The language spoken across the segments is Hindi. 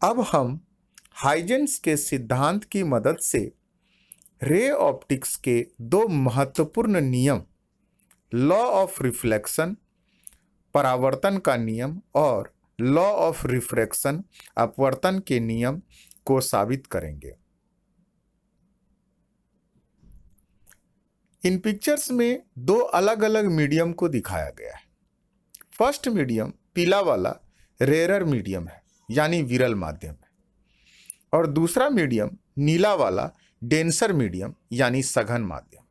अब हम हाइजेंस के सिद्धांत की मदद से रे ऑप्टिक्स के दो महत्वपूर्ण नियम, लॉ ऑफ रिफ्लेक्शन परावर्तन का नियम और लॉ ऑफ रिफ्रैक्शन अपवर्तन के नियम को साबित करेंगे। इन पिक्चर्स में दो अलग अलग मीडियम को दिखाया गया है। फर्स्ट मीडियम पीला वाला रेयरर मीडियम है, यानी विरल माध्यम है, और दूसरा मीडियम नीला वाला डेंसर मीडियम यानी सघन माध्यम।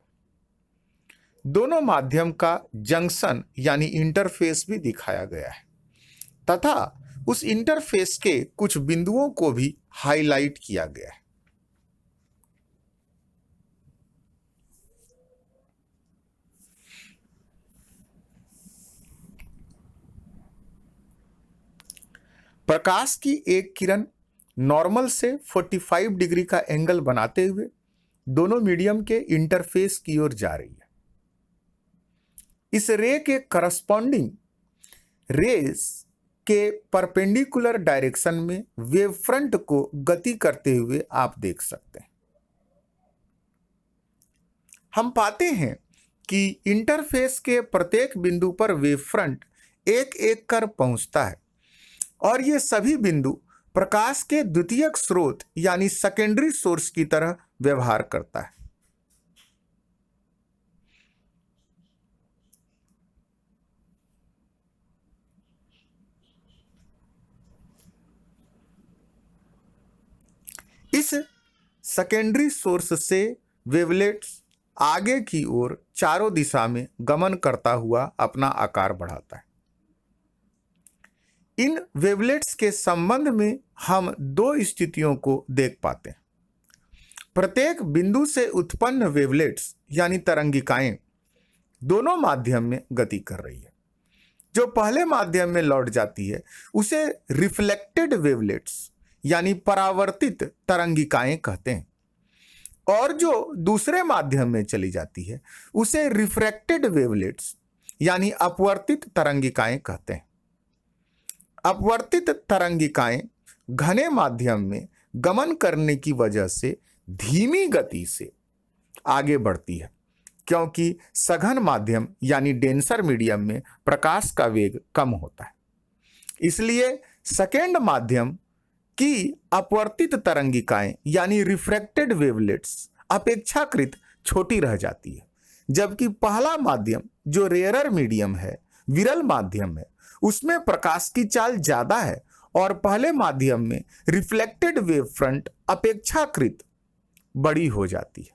दोनों माध्यम का जंक्शन यानी इंटरफेस भी दिखाया गया है तथा उस इंटरफेस के कुछ बिंदुओं को भी हाईलाइट किया गया है। प्रकाश की एक किरण नॉर्मल से 45 डिग्री का एंगल बनाते हुए दोनों मीडियम के इंटरफेस की ओर जा रही है। इस रे के करस्पॉन्डिंग रेस के परपेंडिकुलर डायरेक्शन में वेव फ्रंट को गति करते हुए आप देख सकते हैं। हम पाते हैं कि इंटरफेस के प्रत्येक बिंदु पर वेव फ्रंट एक एक कर पहुंचता है और ये सभी बिंदु प्रकाश के द्वितीयक स्रोत यानी सेकेंडरी सोर्स की तरह व्यवहार करता है। इस सेकेंडरी सोर्स से वेवलेट्स आगे की ओर चारों दिशा में गमन करता हुआ अपना आकार बढ़ाता है। इन वेवलेट्स के संबंध में हम दो स्थितियों को देख पाते हैं। प्रत्येक बिंदु से उत्पन्न वेवलेट्स यानी तरंगिकाएं दोनों माध्यम में गति कर रही है। जो पहले माध्यम में लौट जाती है उसे रिफ्लेक्टेड वेवलेट्स यानी परावर्तित तरंगिकाएं कहते हैं, और जो दूसरे माध्यम में चली जाती है उसे रिफ्रैक्टेड वेवलेट्स यानी अपवर्तित तरंगिकाएं कहते हैं। अपवर्तित तरंगिकाएं घने माध्यम में गमन करने की वजह से धीमी गति से आगे बढ़ती है, क्योंकि सघन माध्यम यानी डेंसर मीडियम में प्रकाश का वेग कम होता है। इसलिए सेकेंड माध्यम की अपवर्तित तरंगिकाएं यानी रिफ्रैक्टेड वेवलेट्स अपेक्षाकृत छोटी रह जाती है, जबकि पहला माध्यम जो रेयरर मीडियम है, विरल माध्यम है, उसमें प्रकाश की चाल ज्यादा है और पहले माध्यम में रिफ्लेक्टेड वेव फ्रंट अपेक्षाकृत बड़ी हो जाती है।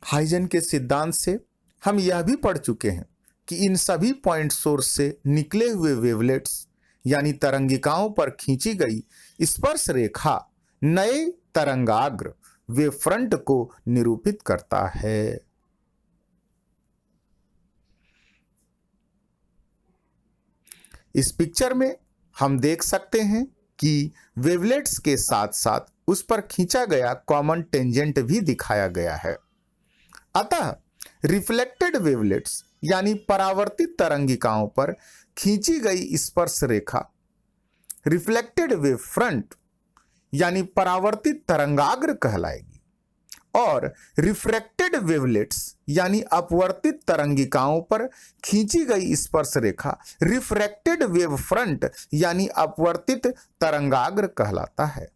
हाइजन के सिद्धांत से हम यह भी पढ़ चुके हैं कि इन सभी पॉइंट सोर्स से निकले हुए वेवलेट्स यानी तरंगिकाओं पर खींची गई स्पर्श रेखा नए तरंगाग्र वेव फ्रंट को निरूपित करता है। इस पिक्चर में हम देख सकते हैं कि वेवलेट्स के साथ साथ उस पर खींचा गया कॉमन टेंजेंट भी दिखाया गया है। अतः रिफ्लेक्टेड वेवलेट्स यानी परावर्तित तरंगिकाओं पर खींची गई स्पर्श रेखा रिफ्लेक्टेड वेव फ्रंट यानी परावर्तित तरंगाग्र कहलाएगी, और रिफ्रैक्टेड वेवलेट्स यानी अपवर्तित तरंगिकाओं पर खींची गई स्पर्श रेखा रिफ्रैक्टेड वेव फ्रंट यानी अपवर्तित तरंगाग्र कहलाता है।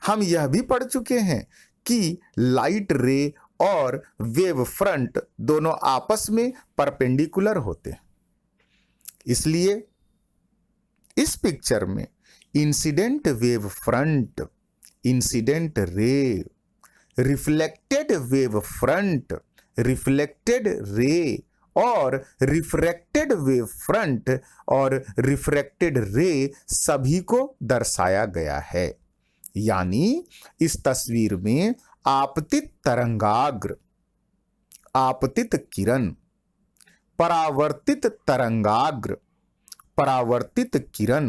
हम यह भी पढ़ चुके हैं कि लाइट रे और वेव फ्रंट दोनों आपस में परपेंडिकुलर होते हैं। इसलिए इस पिक्चर में incident wave front, incident ray, reflected wave front, reflected ray और रिफ्रैक्टेड वेव फ्रंट और रिफ्रैक्टेड रे सभी को दर्शाया गया है। यानी इस तस्वीर में आपतित तरंगाग्र, आपतित किरण, परावर्तित तरंगाग्र, परावर्तित किरण,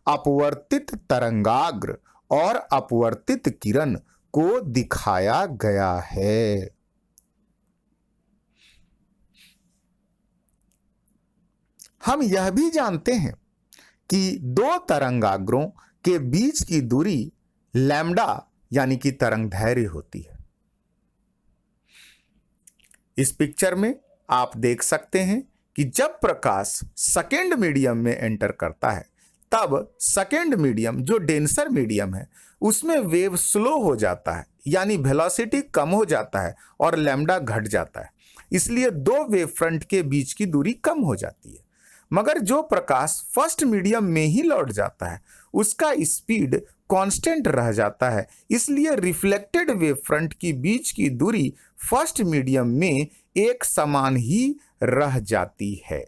अपवर्तित तरंगाग्र और अपवर्तित किरण को दिखाया गया है। हम यह भी जानते हैं कि दो तरंगाग्रों के बीच की दूरी लैम्डा यानी कि तरंग दैर्घ्य होती है। इस पिक्चर में आप देख सकते हैं कि जब प्रकाश सेकेंड मीडियम में एंटर करता है तब सेकेंड मीडियम जो डेंसर मीडियम है उसमें वेव स्लो हो जाता है, यानी वेलोसिटी कम हो जाता है और लैम्डा घट जाता है। इसलिए दो वेव फ्रंट के बीच की दूरी कम हो जाती है। मगर जो प्रकाश फर्स्ट मीडियम में ही लौट जाता है उसका स्पीड कांस्टेंट रह जाता है, इसलिए रिफ्लेक्टेड वेव फ्रंट की बीच की दूरी फर्स्ट मीडियम में एक समान ही रह जाती है।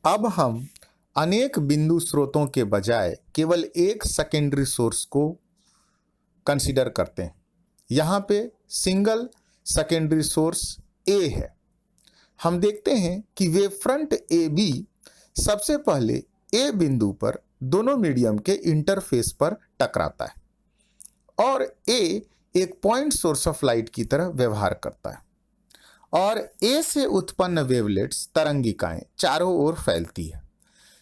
अब हम अनेक बिंदु स्रोतों के बजाय केवल एक सेकेंडरी सोर्स को कंसीडर करते हैं। यहाँ पे सिंगल सेकेंडरी सोर्स ए है। हम देखते हैं कि वेव फ्रंट ए बी सबसे पहले ए बिंदु पर दोनों मीडियम के इंटरफेस पर टकराता है और ए एक पॉइंट सोर्स ऑफ लाइट की तरह व्यवहार करता है और ए से उत्पन्न वेवलेट्स तरंगिकाएं चारों ओर फैलती है।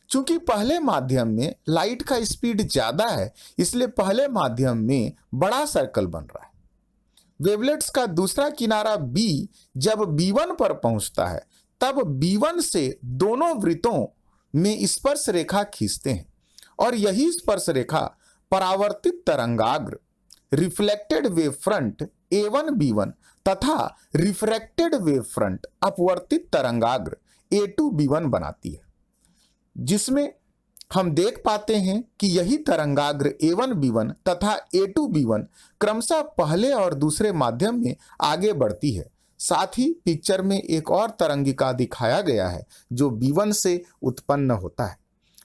चूंकि पहले माध्यम में लाइट का स्पीड ज्यादा है इसलिए पहले माध्यम में बड़ा सर्कल बन रहा है। वेवलेट्स का दूसरा किनारा बी जब B1 पर पहुंचता है तब B1 से दोनों वृत्तों में स्पर्श रेखा खींचते हैं और यही स्पर्श रेखा परावर्तित तरंगाग्र reflected wave front A1 B1 तथा रिफ्रैक्टेड वेव फ्रंट अपवर्तित तरंगाग्र A2 B1 बनाती है, जिसमें हम देख पाते हैं कि यही तरंगाग्र A1 B1 तथा A2 B1 क्रमशः पहले और दूसरे माध्यम में आगे बढ़ती है। साथ ही पिक्चर में एक और तरंगिका दिखाया गया है जो B1 से उत्पन्न होता है।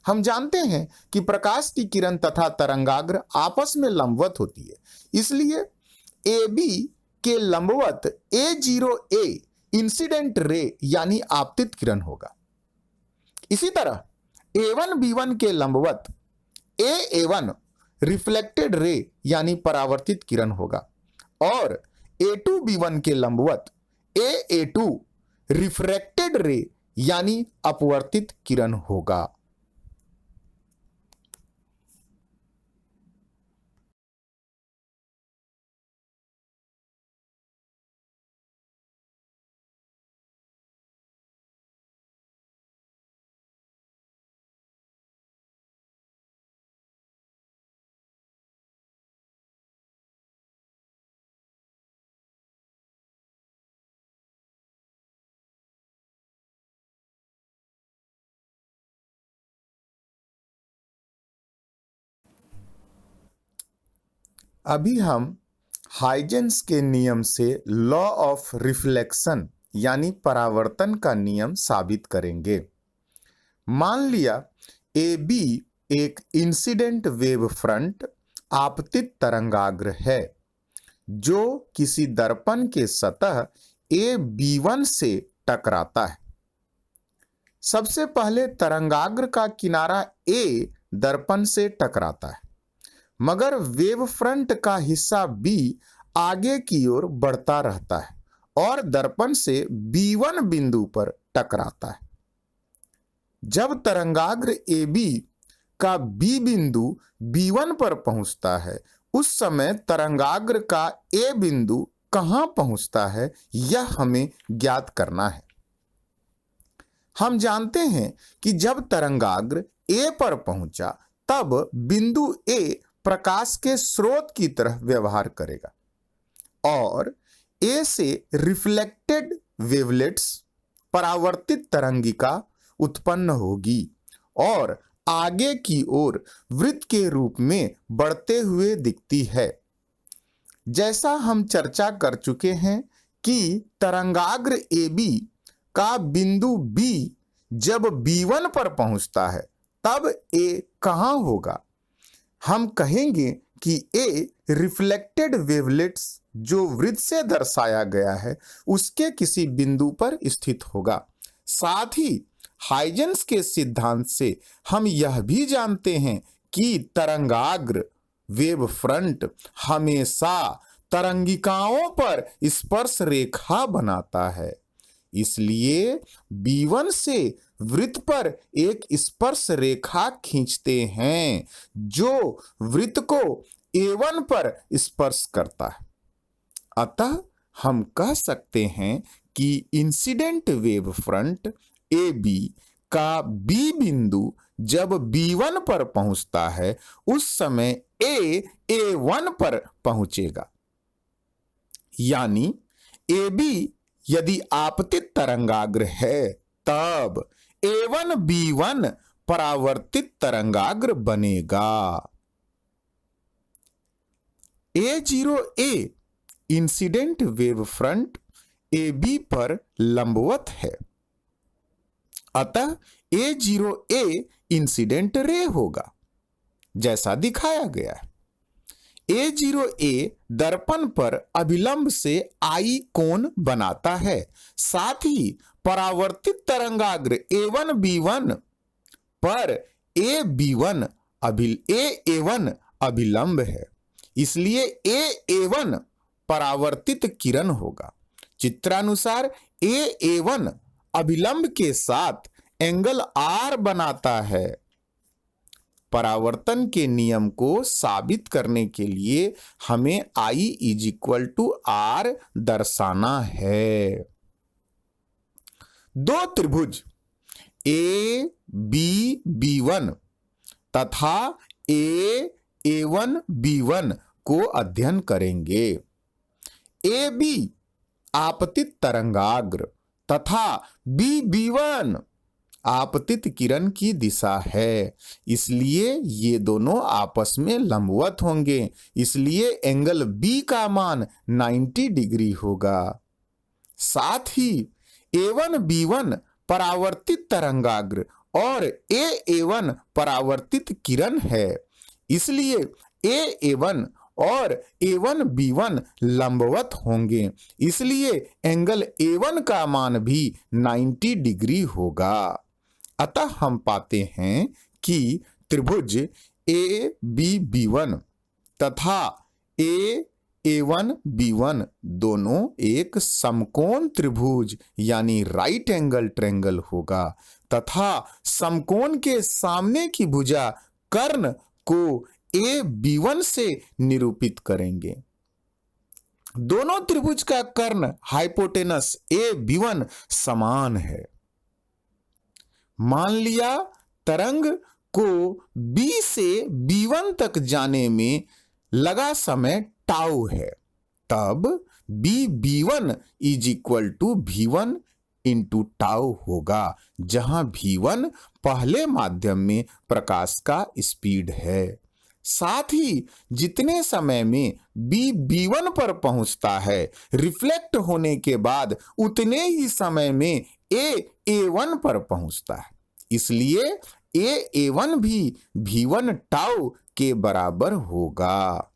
हम जानते हैं कि प्रकाश की किरण तथा तरंगाग्र आपस में लंबवत होती है, इसलिए AB के लंबवत A0A इंसिडेंट रे यानी आपतित किरण होगा। इसी तरह A1 B1 के लंबवत A1 रिफ्लेक्टेड रे यानी परावर्तित किरण होगा और A2 B1 के लंबवत A2 रिफ्रैक्टेड रे यानी अपवर्तित किरण होगा। अभी हम हाइजेंस के नियम से लॉ ऑफ रिफ्लेक्शन यानी परावर्तन का नियम साबित करेंगे। मान लिया ए बी एक इंसिडेंट वेव फ्रंट आपतित तरंगाग्र है जो किसी दर्पण के सतह ए बी1 से टकराता है। सबसे पहले तरंगाग्र का किनारा ए दर्पण से टकराता है, मगर वेव फ्रंट का हिस्सा बी आगे की ओर बढ़ता रहता है और दर्पण से B1 बिंदु पर टकराता है। जब तरंगाग्र AB का B बिंदु B1 पर पहुंचता है, उस समय तरंगाग्र का A बिंदु कहां पहुंचता है यह हमें ज्ञात करना है। हम जानते हैं कि जब तरंगाग्र A पर पहुंचा तब बिंदु A प्रकाश के स्रोत की तरह व्यवहार करेगा और A से रिफ्लेक्टेड वेवलेट्स परावर्तित तरंगिका उत्पन्न होगी और आगे की ओर वृत्त के रूप में बढ़ते हुए दिखती है। जैसा हम चर्चा कर चुके हैं कि तरंगाग्र AB का बिंदु B जब B1 पर पहुंचता है तब A कहां होगा? हम कहेंगे कि A रिफ्लेक्टेड वेवलेट्स जो वृत्त से दर्शाया गया है उसके किसी बिंदु पर स्थित होगा। साथ ही हाइजेंस के सिद्धांत से हम यह भी जानते हैं कि तरंगाग्र वेव फ्रंट हमेशा तरंगिकाओं पर स्पर्श रेखा बनाता है, इसलिए B1 से वृत्त पर एक स्पर्श रेखा खींचते हैं जो वृत्त को A1 पर स्पर्श करता है। अतः हम कह सकते हैं कि इंसिडेंट वेव फ्रंट AB का B बिंदु जब B1 पर पहुंचता है उस समय A A1 पर पहुंचेगा, यानी AB यदि आपतित तरंगाग्र है तब A1 B1 परावर्तित तरंगाग्र बनेगा। A0A incident wave front AB पर लंबवत है, अतः A0A इंसिडेंट रे होगा जैसा दिखाया गया है। A0A दर्पण पर अभिलंब से I कोण बनाता है, साथ ही परावर्तित तरंगाग्र A1 B1 पर A1 अभिलंब है, इसलिए A1 परावर्तित किरण होगा। चित्रानुसार A1 अभिलंब के साथ एंगल R बनाता है। परावर्तन के नियम को साबित करने के लिए हमें I R दर्शाना है। दो त्रिभुज AB1 तथा A1 B1 को अध्ययन करेंगे। AB आपतित तरंगाग्र तथा B1 आपतित किरण की दिशा है, इसलिए ये दोनों आपस में लंबवत होंगे, इसलिए एंगल B का मान 90 डिग्री होगा। साथ ही A1 B1 परावर्तित तरंगाग्र और A1 परावर्तित किरण है, इसलिए A1 और A1 B1 लंबवत होंगे, इसलिए एंगल A1 का मान भी 90 डिग्री होगा। अतः हम पाते हैं कि त्रिभुज ABB1 तथा A1 B1 दोनों एक समकोण त्रिभुज यानी राइट एंगल ट्रायंगल होगा तथा समकोण के सामने की भुजा कर्ण को AB1 से निरूपित करेंगे। दोनों त्रिभुज का कर्ण हाइपोटेनस AB1 समान है। मान लिया तरंग को B से B1 तक जाने में लगा समय टाउ है, तब B1 V1 इंटू टाउ होगा, जहां V1 पहले माध्यम में प्रकाश का स्पीड है। साथ ही जितने समय में बी B1 पर पहुंचता है, रिफ्लेक्ट होने के बाद उतने ही समय में ए A1 पर पहुंचता है। इसलिए ए A1 भी V1 टाउ के बराबर होगा।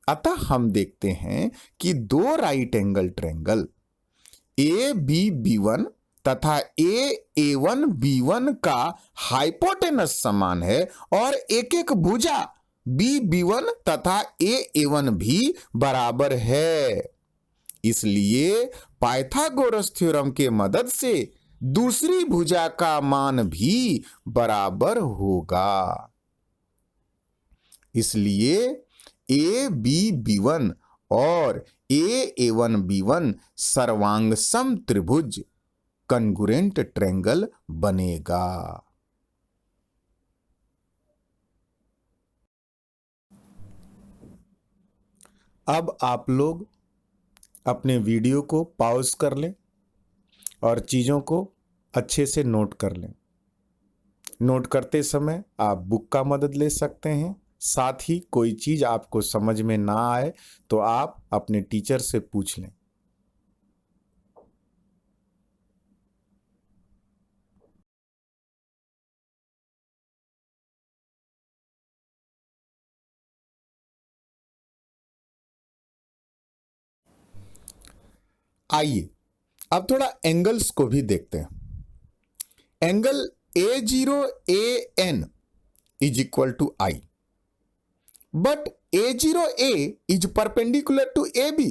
अतः हम देखते हैं कि दो right angle triangle A B B1 तथा ए A1 B1 का हाइपोटेनस समान है और एक एक भुजा बी B1 तथा ए A1 भी बराबर है। इसलिए पाइथागोरस थ्योरम के मदद से दूसरी भुजा का मान भी बराबर होगा। इसलिए ए बी B1 और ए A1 B1 सर्वांगसम त्रिभुज कन्गुरेंट ट्रायंगल बनेगा। अब आप लोग अपने वीडियो को पॉज कर लें और चीज़ों को अच्छे से नोट कर लें। नोट करते समय आप बुक का मदद ले सकते हैं। साथ ही कोई चीज़ आपको समझ में ना आए तो आप अपने टीचर से पूछ लें। आइए अब थोड़ा एंगल्स को भी देखते हैं। Angle A0AN is equal to I, but A0A is perpendicular to AB।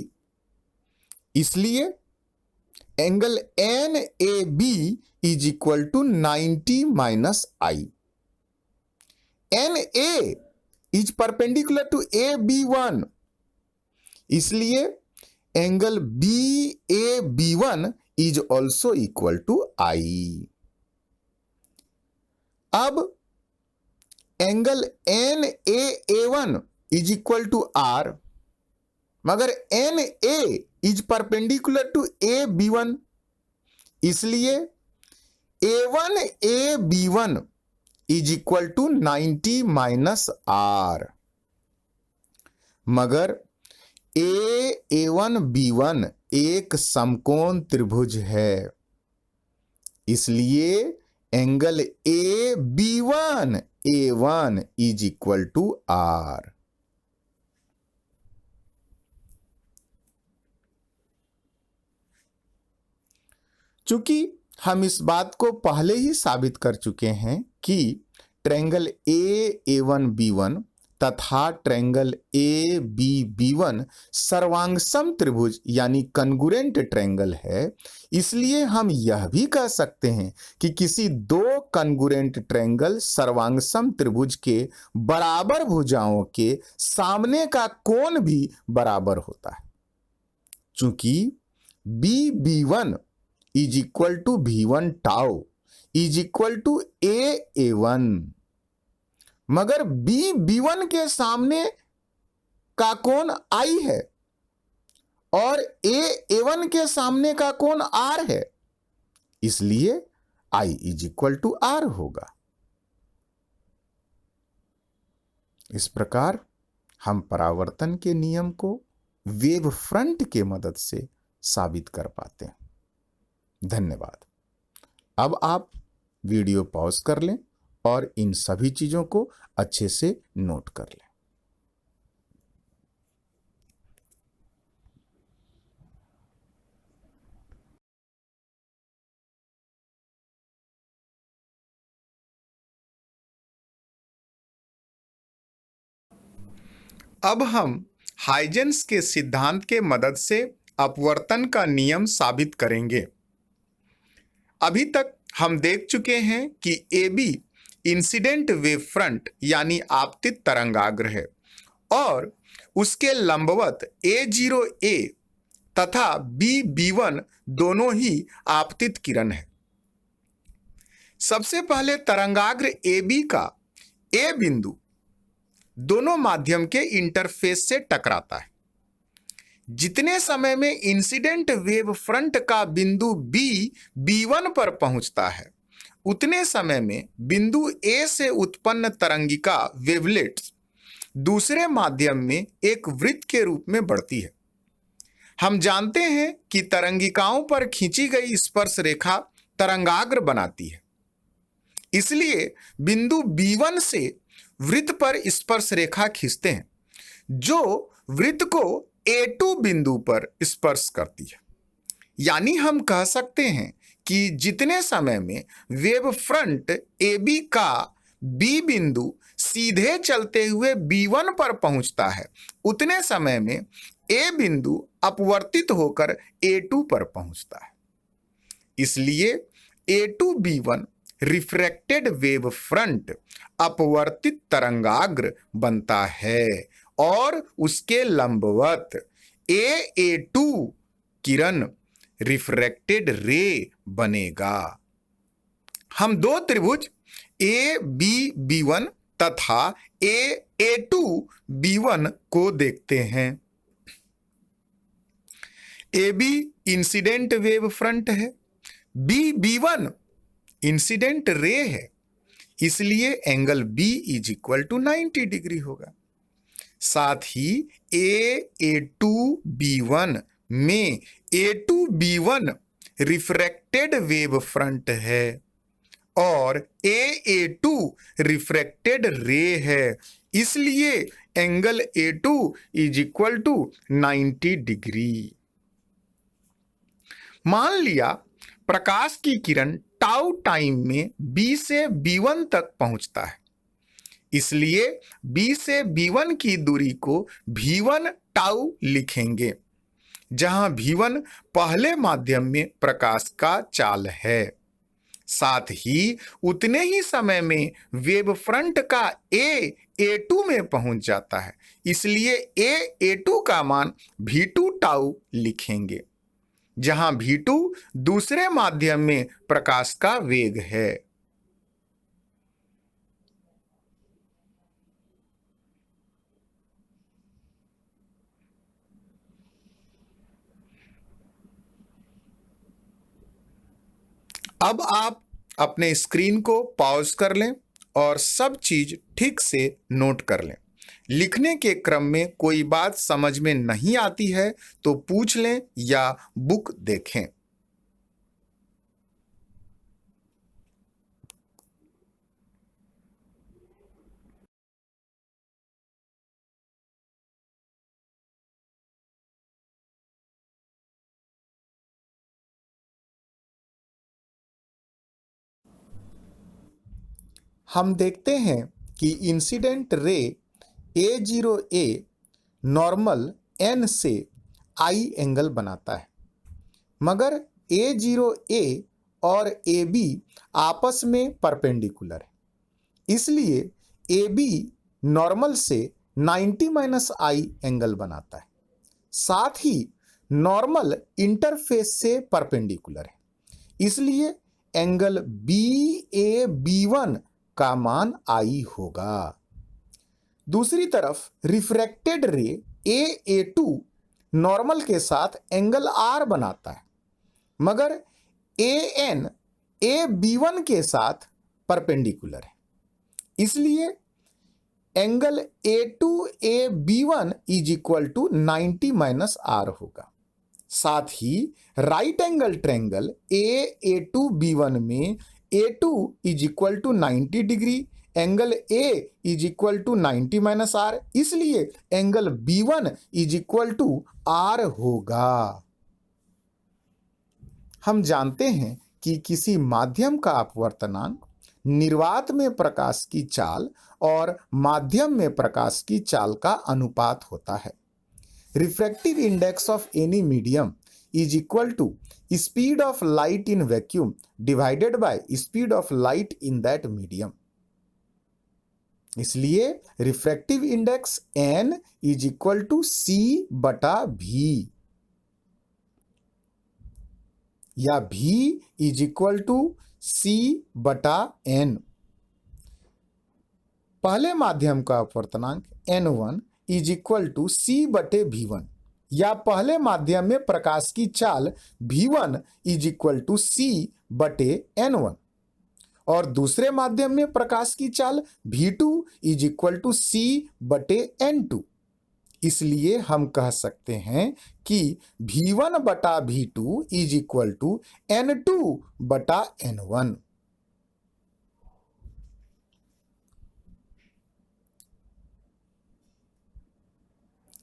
इसलिए angle NAB is equal to 90 minus I. NA is perpendicular to AB1, इसलिए angle BAB1 is also equal to I. अब angle NAA1 is equal to R, मगर NA is perpendicular to AB1, इसलिए A1AB1 is equal to 90 minus R, मगर A1B1 एक समकोण त्रिभुज है, इसलिए angle AB1 A1 is equal to R। चूंकि हम इस बात को पहले ही साबित कर चुके हैं कि ट्रायंगल A1 B1 तथा ट्रायंगल ABB1 सर्वांगसम त्रिभुज यानी कन्गुरेंट ट्रायंगल है, इसलिए हम यह भी कह सकते हैं कि किसी दो कन्गुरेंट ट्रायंगल सर्वांगसम त्रिभुज के बराबर भुजाओं के सामने का कोण भी बराबर होता है। चूंकि BB1 is equal to V1 tau is equal to A1, मगर BB1 के सामने का कोण I है और A1 के सामने का कोण R है, इसलिए I is equal to R होगा। इस प्रकार हम परावर्तन के नियम को वेव फ्रंट के मदद से साबित कर पाते हैं। धन्यवाद। अब आप वीडियो पॉज कर लें और इन सभी चीजों को अच्छे से नोट कर लें। अब हम हाइजेंस के सिद्धांत के मदद से अपवर्तन का नियम साबित करेंगे। अभी तक हम देख चुके हैं कि AB इंसिडेंट वेव फ्रंट यानी आपतित तरंगाग्र है और उसके लंबवत A0A तथा BB1 दोनों ही आपतित किरण है। सबसे पहले तरंगाग्र AB का A बिंदु दोनों माध्यम के इंटरफेस से टकराता है। जितने समय में इंसिडेंट वेव फ्रंट का बिंदु B B1 पर पहुंचता है, उतने समय में बिंदु A से उत्पन्न तरंगिका वेवलेट्स दूसरे माध्यम में एक वृत्त के रूप में बढ़ती है। हम जानते हैं कि तरंगिकाओं पर खींची गई स्पर्श रेखा तरंगाग्र बनाती है। इसलिए बिंदु B1 से वृत्त पर स्पर्श रेखा खींचते हैं जो वृत्त को A2 बिंदु पर स्पर्श करती है। यानी हम कह सकते हैं कि जितने समय में वेव फ्रंट AB का B बिंदु सीधे चलते हुए B1 पर पहुंचता है, उतने समय में A बिंदु अपवर्तित होकर A2 पर पहुंचता है। इसलिए A2B1 रिफ्रैक्टेड वेव फ्रंट अपवर्तित तरंगाग्र बनता है और उसके लंबवत A2 किरण रिफ्रैक्टेड रे बनेगा। हम दो त्रिभुज ABB1 तथा A2B1 को देखते हैं। AB इंसिडेंट वेव फ्रंट है, BB1 इंसिडेंट रे है, इसलिए एंगल B = 90 डिग्री होगा। साथ ही A2B1 में A2B1 रिफ्रैक्टेड वेव फ्रंट है और A2 रिफ्रैक्टेड रे है, इसलिए एंगल A2 = 90 डिग्री। मान लिया प्रकाश की किरण टाउ टाइम में B से B1 तक पहुंचता है, इसलिए B से B1 की दूरी को V1 टाउ लिखेंगे, जहां V1 पहले माध्यम में प्रकाश का चाल है। साथ ही उतने ही समय में वेव फ्रंट का A2 में पहुंच जाता है, इसलिए A2 का मान V2 टाउ लिखेंगे, जहां V2 दूसरे माध्यम में प्रकाश का वेग है। अब आप अपने स्क्रीन को पॉज कर लें और सब चीज ठीक से नोट कर लें। लिखने के क्रम में कोई बात समझ में नहीं आती है तो पूछ लें या बुक देखें। हम देखते हैं कि incident ray A0A normal N से I एंगल बनाता है, मगर A0A और AB आपस में परपेंडिकुलर है, इसलिए AB नॉर्मल से 90 - I एंगल बनाता है। साथ ही नॉर्मल इंटरफेस से परपेंडिकुलर है, इसलिए एंगल BAB1 का मान I होगा। दूसरी तरफ रिफ्रैक्टेड रे A2 नॉर्मल के साथ एंगल R बनाता है, मगर AN AB1 के साथ परपेंडिकुलर है, इसलिए एंगल A2AB1 = 90 - R होगा। साथ ही राइट एंगल ट्रायंगल A2B1 में A2 = 90 degree, angle A = 90 - R, इसलिए एंगल B1 = R होगा। हम जानते हैं कि किसी माध्यम का अपवर्तनांक निर्वात में प्रकाश की चाल और माध्यम में प्रकाश की चाल का अनुपात होता है। Refractive index of any medium = speed of light in vacuum divided by speed of light in that medium. इसलिए रिफ्रैक्टिव इंडेक्स N = C/V या V = C/N। पहले माध्यम का अपवर्तनांक N1 = C/V1 या पहले माध्यम में प्रकाश की चाल V1 = C/N1 और दूसरे माध्यम में प्रकाश की चाल v2 is equal to c/n2। इसलिए हम कह सकते हैं कि v1/v2 is equal to n2/n1।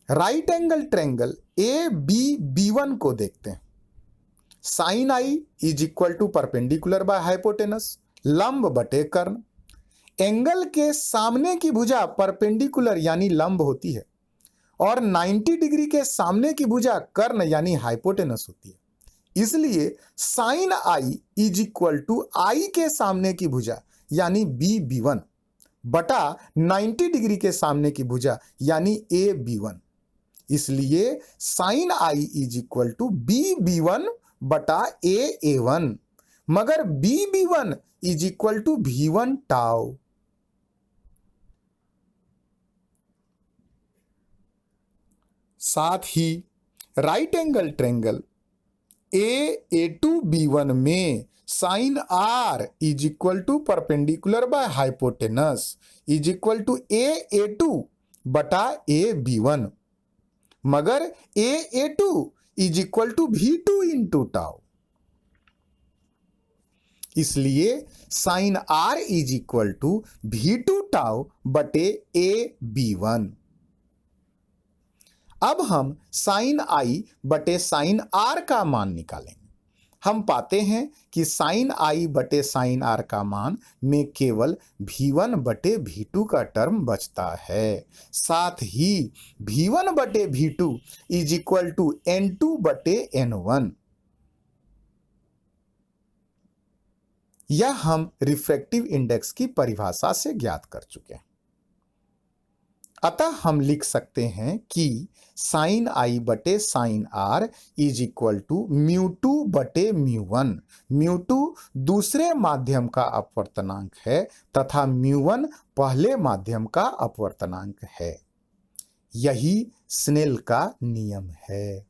Right angle triangle ABB1 को देखते हैं। Sine I is equal to perpendicular by hypotenuse, लंब बटे कर्ण। एंगल के सामने की भुजा परपेंडिकुलर यानी लंब होती है और 90 डिग्री के सामने की भुजा कर्ण यानी हाइपोटेनस होती है। इसलिए sine I is equal to I के सामने की भुजा यानी BB1 बटा 90 डिग्री के सामने की भुजा यानी AB1। इसलिए sine I is equal to BB1 बटा AA1, मगर BB1 is equal to V1 tau. साथ ही राइट एंगल ट्रायंगल AA2B1 में sine R is equal to perpendicular by hypotenuse is equal to AA2 बटा AB1, मगर AA2 is equal to V2 into tau. इसलिए sine R is equal to V2 tau बटे AB1। अब हम साइन I बटे साइन R का मान निकालेंगे। हम पाते हैं कि साइन I बटे साइन R का मान में केवल V1 बटे V2 का टर्म बचता है। साथ ही V1 बटे V2 is equal to N2 बटे N1। यह हम रिफ्रैक्टिव इंडेक्स की परिभाषा से ज्ञात कर चुके हैं। अतः हम लिख सकते हैं कि साइन आई बटे sine R is equal to μ2 बटे μ1। μ2 दूसरे माध्यम का अपवर्तनांक है तथा μ1 पहले माध्यम का अपवर्तनांक है। यही स्नेल का नियम है।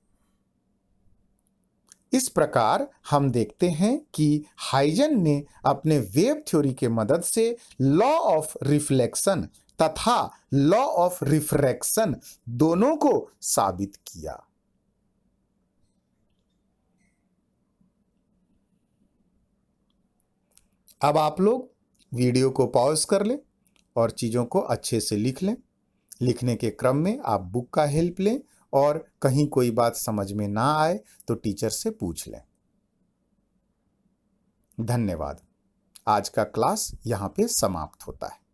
इस प्रकार हम देखते हैं कि हाइजन ने अपने वेव थ्योरी के मदद से लॉ ऑफ रिफ्लेक्शन तथा लॉ ऑफ रिफ्रैक्शन दोनों को साबित किया। अब आप लोग वीडियो को पॉज कर लें और चीज़ों को अच्छे से लिख लें। लिखने के क्रम में आप बुक का हेल्प लें और कहीं कोई बात समझ में ना आए तो टीचर से पूछ लें। धन्यवाद। आज का क्लास यहाँ पे समाप्त होता है।